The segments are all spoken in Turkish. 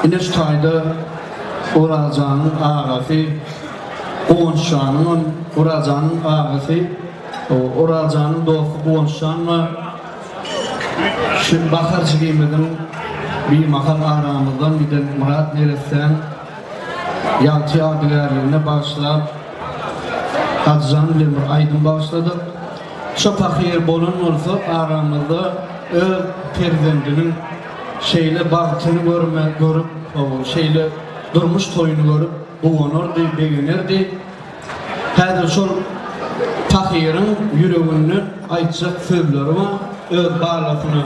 İneştayda Uracan'ın ağası, Qoğunşan'ın Uracan'ın ağası, Uracan'ın dostu Qoğunşan'la şimdi Bakarcı giymedin bir makam aramızdan bir de Murat Neresen Yalçı adılarına başlayıp Hadzan Lemur Aydın başladık. Şu fakir bolun olsa aramızda öz perzendinin şeyle baktığını görüp şeyle durmuş toyunu görüp uğunurdu, beğenirdi. Hadi şu fakirin yüreğini aytacak sözleri var, öz bağlısını.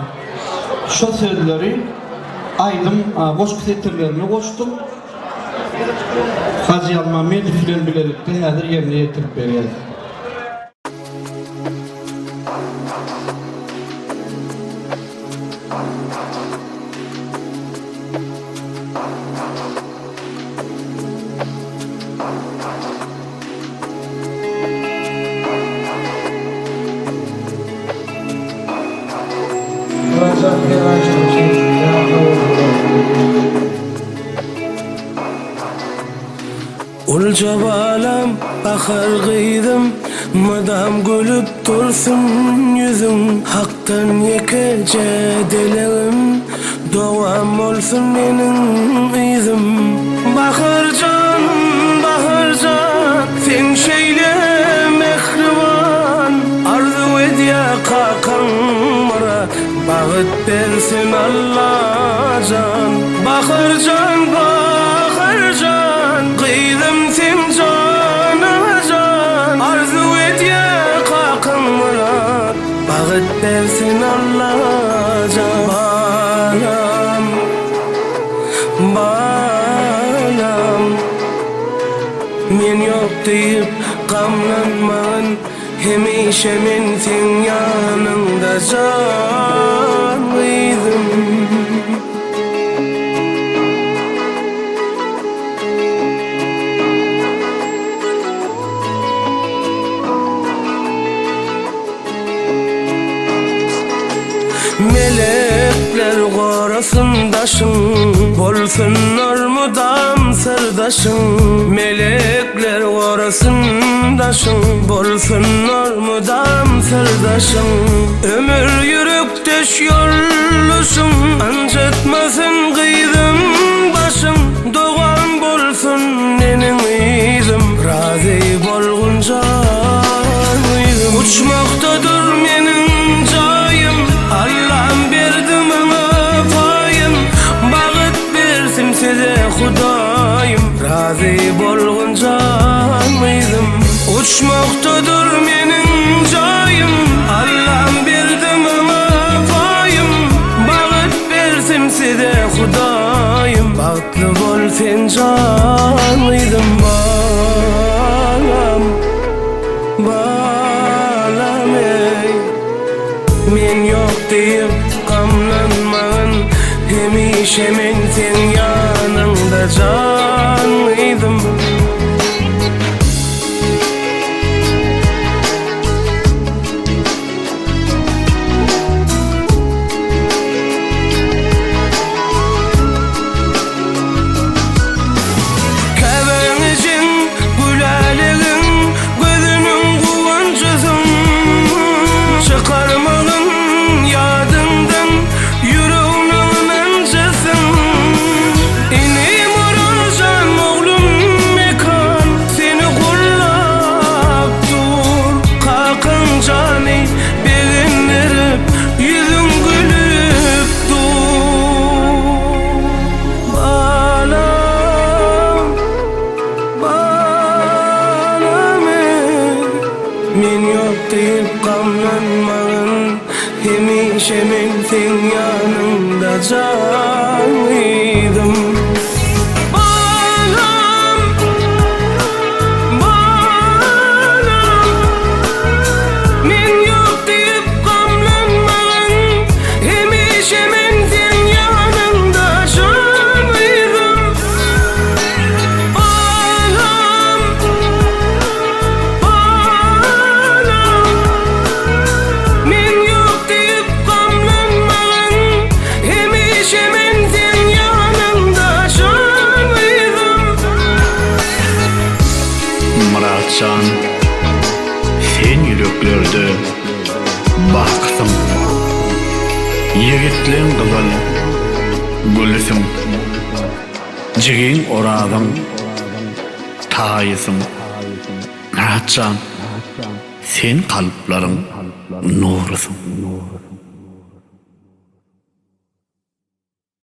Şu sözleri Aydın boş kısetirlerini koştum. Hacı Yalmamedi filan bilerek de hazır yerine getirip veriyor. Ulca balam akar kıydım madam gülüp dursun yüzüm haktan yekece dilerim doğam olsun benim izim Bahırcan, bahırcan sen şeyle mehriban arzu ediye kakan mara bağıt versin Allah can Bahırcan, bahırcan kıydım sen canıma can arzu ediye kakan mara bağıt versin Allah can Balam, balam men yok deyip gamlanman hemişe men sen yanında canlıydım Melekler korasındaşın bolsunlar mudam sırdaşın Melekler korasındaşın bolsunlar mudam sırdaşın Ömür yürük düş yollusun ancıtmasın kıydım başın Doğan bolsun nenin izim razı bolgunca uçmaktadır menin cayım Allah'ım verdim ona payım bağıt versin size Hudayım razı bolgunca mıydım uçmaktadır menin cayım Allah'ım verdim ona payım bağıt versin size Hudayım bağıtlı bol sen canlıydım balam balam ey men yok deyip gamlanman hemişe men sen yanında canlıydım Kebencin gülalığın gözünün kuvancısın çıkarmalın yadından yüreğinin öncesın İnim oracan oğlum mekan seni kullap dur kalkın cani beğendirip yüzün gülüp dur Balam, balam ey men yok deyip gamlanmağın hemişe men sen yanında canlıydım Balam, balam men yok deyip gamlanmağın hemişe men sen yanında canlıydım Balam, balam men yok deyip gamlanmağın hemişe men Muratcan, sen yüreklerde baksın. Yigitliğin kızıl gülüsün. Jigin oradın tayısın. Muratcan, sen kalpların nurusun.